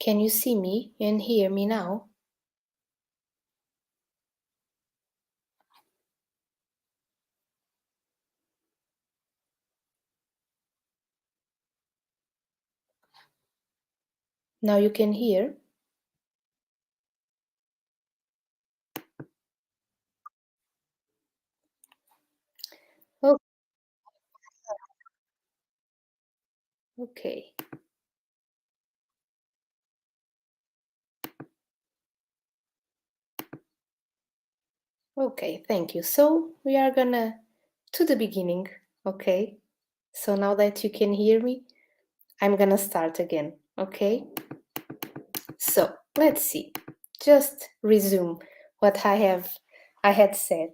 Can you see me and hear me now? Now you can hear? Oh, okay. Okay, thank you. So we are gonna to the beginning, okay? So now that you can hear me, I'm gonna start again, okay? So let's see. Just resume what I had said.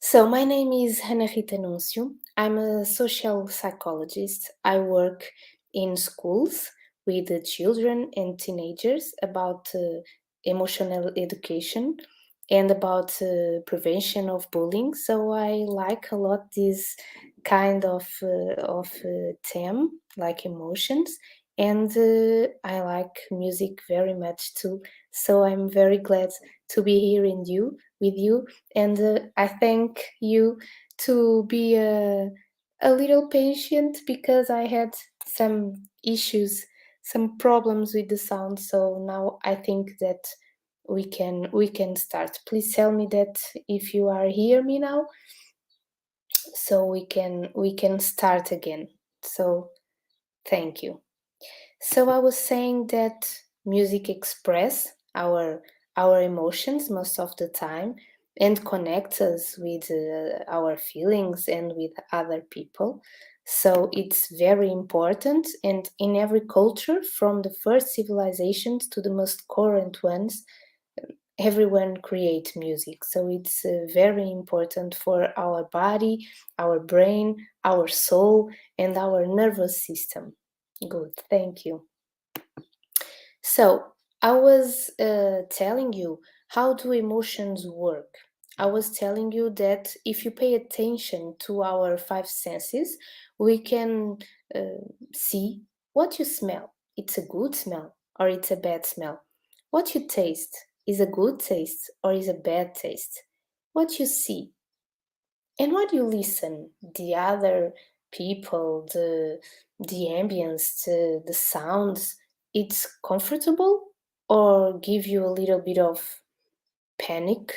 So, my name is Ana Rita Núncio. I'm a social psychologist. I work in schools with the children and teenagers about emotional education and about prevention of bullying. So, I like a lot this kind of theme, like emotions, and I like music very much too. So, I'm very glad to be here with you and I thank you to be a little patient because I had some issues, some problems with the sound. So now I think that we can start. Please tell me that if you are hear me now, so we can start again. So thank you. So I was saying that music express our emotions most of the time and connects us with our feelings and with other people. So it's very important, and in every culture, from the first civilizations to the most current ones, everyone creates music. So it's very important for our body, our brain, our soul, and our nervous system. Good, thank you. So I was telling you how do emotions work. I was telling you that if you pay attention to our five senses, we can see what you smell. It's a good smell or it's a bad smell. What you taste is a good taste or is a bad taste. What you see and what you listen, the other people, the ambience, the sounds, it's comfortable or give you a little bit of panic.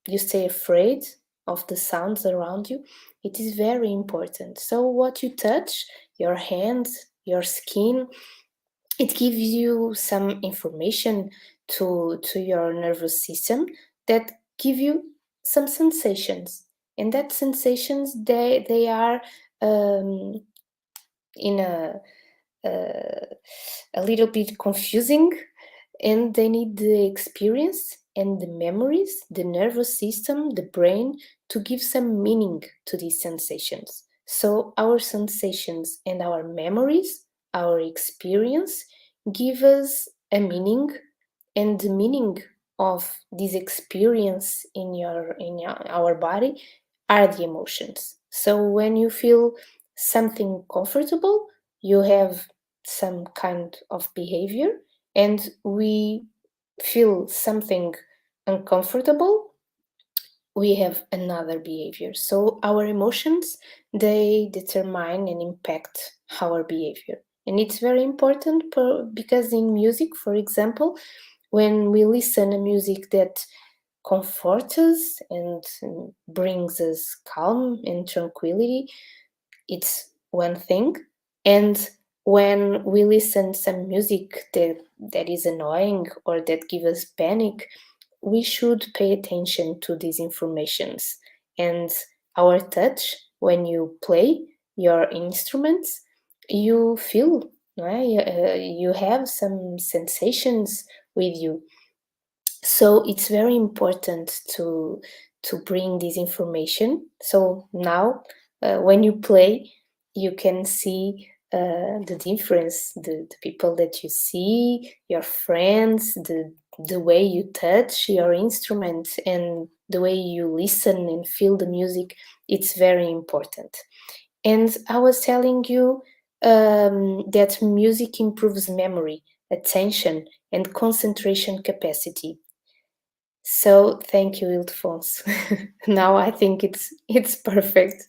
You stay afraid of the sounds around you. It is very important. So what you touch, your hands, your skin, it gives you some information to your nervous system that give you some sensations, and that sensations they are um, in uh, a little bit confusing, and they need the experience and the memories, the nervous system, the brain, to give some meaning to these sensations. So our sensations and our memories, our experience, give us a meaning, and the meaning of this experience in our body are the emotions. So when you feel something comfortable, you have some kind of behavior, and we feel something uncomfortable, we have another behavior. So our emotions, they determine and impact our behavior. And it's very important because in music, for example, when we listen to music that comforts us and brings us calm and tranquility, it's one thing. And when we listen some music that is annoying or that gives us panic, we should pay attention to these informations. And our touch, when you play your instruments, you feel, right? You have some sensations with you. So it's very important to bring this information. So now when you play, you can see the difference, the people that you see, your friends, the way you touch your instrument, and the way you listen and feel the music. It's very important. And I was telling you that music improves memory. attention, and concentration capacity. So thank you, Ildefonso. Now I think it's perfect.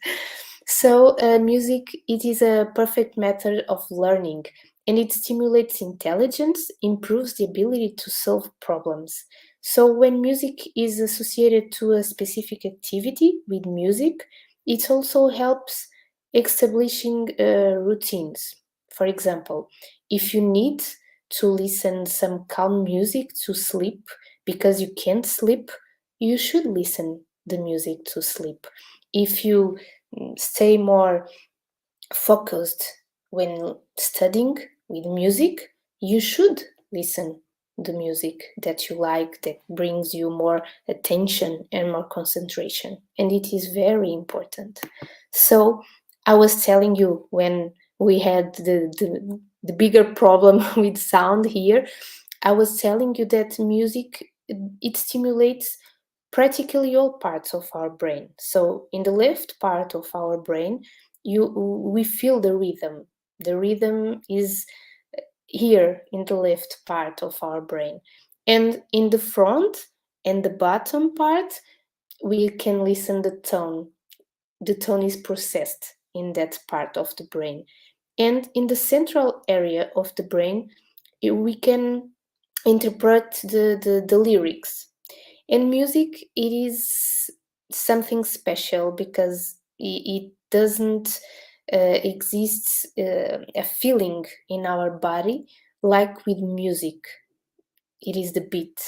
So music, it is a perfect method of learning, and it stimulates intelligence, improves the ability to solve problems. So when music is associated to a specific activity with music, it also helps establishing routines. For example, if you need to listen some calm music to sleep because you can't sleep, you should listen the music to sleep. If you stay more focused when studying with music, you should listen the music that you like, that brings you more attention and more concentration, and it is very important. So I was telling you, when we had the bigger problem with sound here, I was telling you that music, it stimulates practically all parts of our brain. So in the left part of our brain, we feel the rhythm. The rhythm is here in the left part of our brain. And in the front and the bottom part, we can listen the tone. The tone is processed in that part of the brain. And in the central area of the brain, we can interpret the lyrics. And music, it is something special because it doesn't exist a feeling in our body like with music. It is the beat.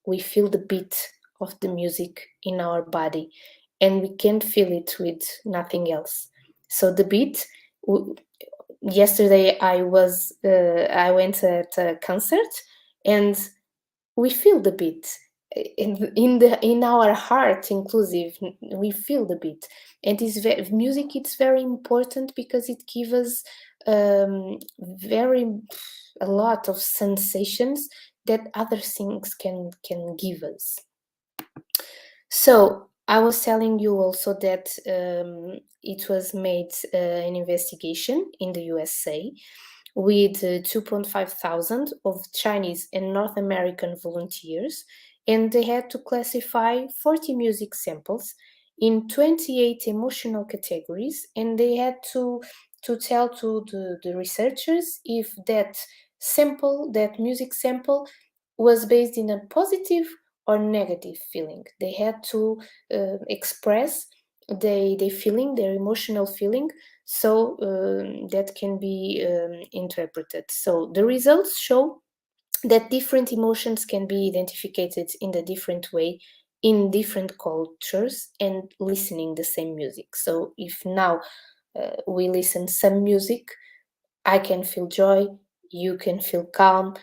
We feel the beat of the music in our body, and we can't feel it with nothing else. So the beat. Yesterday I went at a concert, and we feel the beat in our heart inclusive. We feel the beat, and music, it's very important because it gives us very a lot of sensations that other things can give us. So I was telling you also that it was made an investigation in the USA with 2.5 thousand of Chinese and North American volunteers, and they had to classify 40 music samples in 28 emotional categories, and they had to tell to the researchers if that music sample was based in a positive or negative feeling. They had to express their feeling, their emotional feeling, so that can be interpreted. So the results show that different emotions can be identified in a different way in different cultures and listening the same music. So if now we listen some music, I can feel joy, you can feel calm,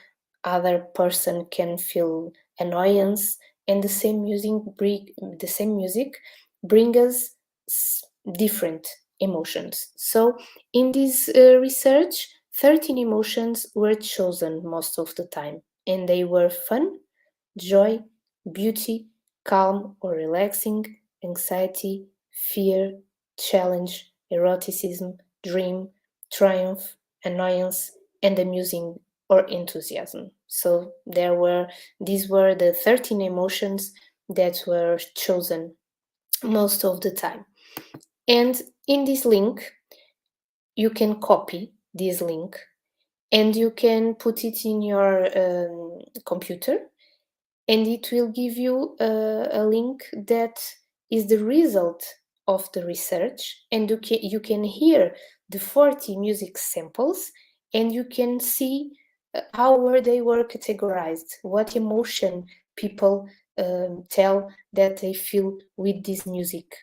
other person can feel annoyance, and the same music bring us different emotions. So in this research, 13 emotions were chosen most of the time, and they were fun, joy, beauty, calm or relaxing, anxiety, fear, challenge, eroticism, dream, triumph, annoyance, and amusing or enthusiasm. So these were the 13 emotions that were chosen most of the time. And in this link, you can copy this link and you can put it in your computer, and it will give you a link that is the result of the research, and you can hear the 40 music samples, and you can see how they were categorized, what emotion people tell that they feel with this music.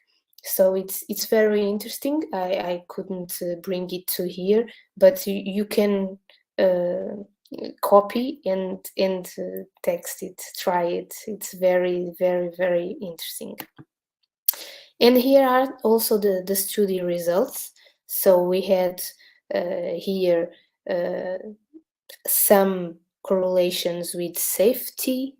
So it's very interesting. I couldn't bring it to here, but you can copy and text it, try it. It's very, very, very interesting. And here are also the study results. So we had here some correlations with safety,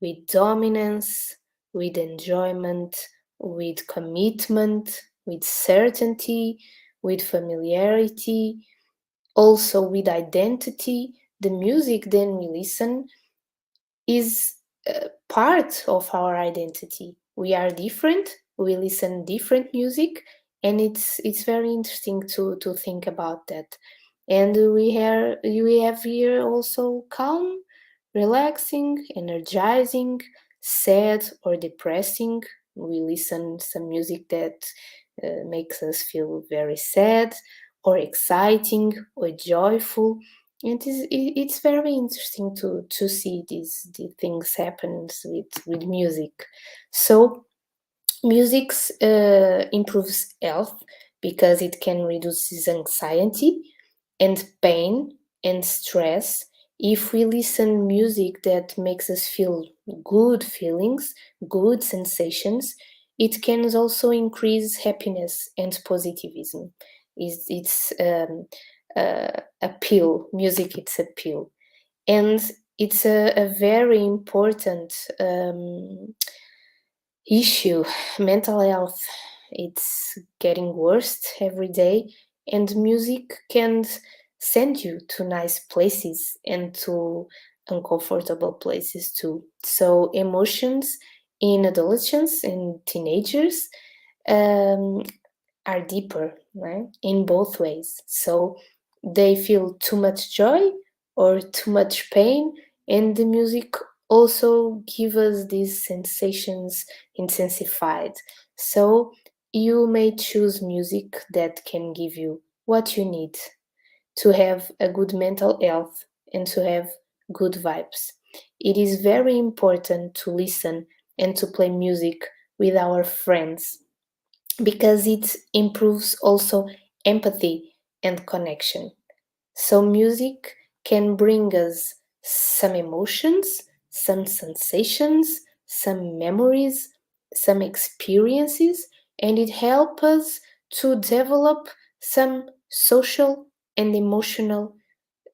with dominance, with enjoyment, with commitment, with certainty, with familiarity, also with identity, the music then we listen is part of our identity. We are different. We listen different music, and it's very interesting to think about that. And we have here also calm, relaxing, energizing, sad or depressing. We listen some music that makes us feel very sad or exciting or joyful. It's very interesting to see these things happen with music. So music improves health because it can reduce anxiety and pain and stress. If we listen music that makes us feel good feelings, good sensations, it can also increase happiness and positivism. It's a pill. Music, it's a pill, and it's a very important issue. Mental health, it's getting worse every day, and music can send you to nice places and to uncomfortable places too. So emotions in adolescents and teenagers um, are deeper, right? In both ways. So they feel too much joy or too much pain, and the music also give us these sensations intensified. So you may choose music that can give you what you need to have a good mental health and to have good vibes. It is very important to listen and to play music with our friends because it improves also empathy and connection. So, music can bring us some emotions, some sensations, some memories, some experiences, and it helps us to develop some social and emotional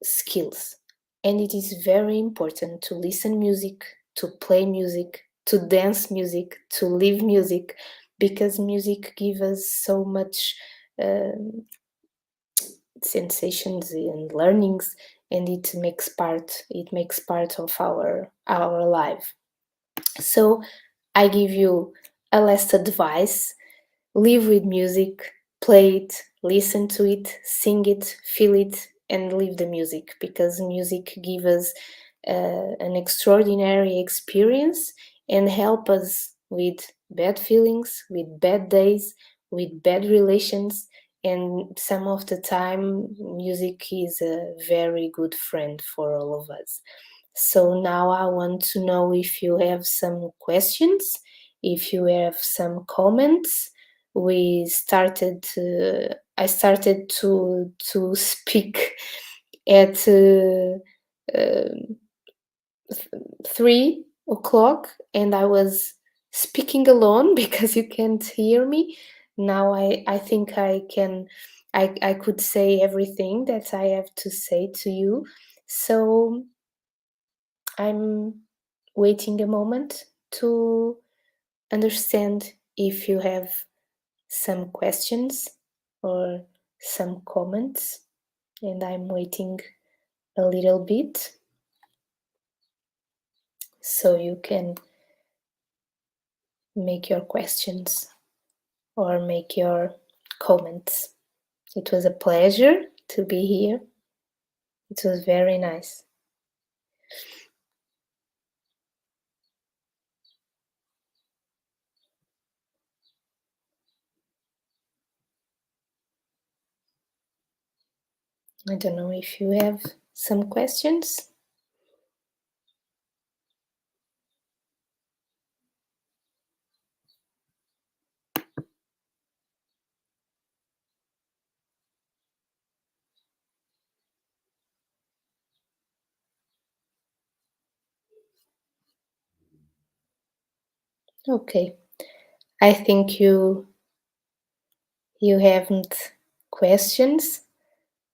skills. And it is very important to listen music, to play music, to dance music, to live music, because music gives us so much sensations and learnings, and it makes part of our life. So I give you a last advice: live with music, play it, listen to it, sing it, feel it, and live the music, because music gives us an extraordinary experience and help us with bad feelings, with bad days, with bad relations. And some of the time, music is a very good friend for all of us. So now I want to know if you have some questions, if you have some comments. I started to speak at 3 o'clock, and I was speaking alone because you can't hear me. Now I think I could say everything that I have to say to you. So I'm waiting a moment to understand if you have some questions or some comments, and I'm waiting a little bit so you can make your questions or make your comments. It was a pleasure to be here. It was very nice. I don't know if you have some questions. Okay. I think you haven't questions.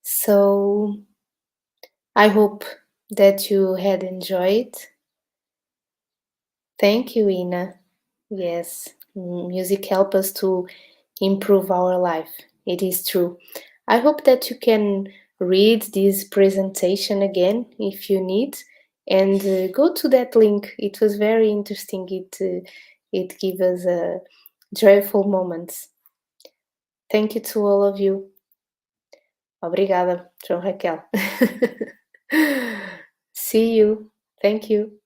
So I hope that you had enjoyed. Thank you, Ina. Yes, music helps us to improve our life. It is true. I hope that you can read this presentation again if you need, and go to that link. It was very interesting. It gives us joyful moments. Thank you to all of you. Obrigada, João Raquel. See you. Thank you.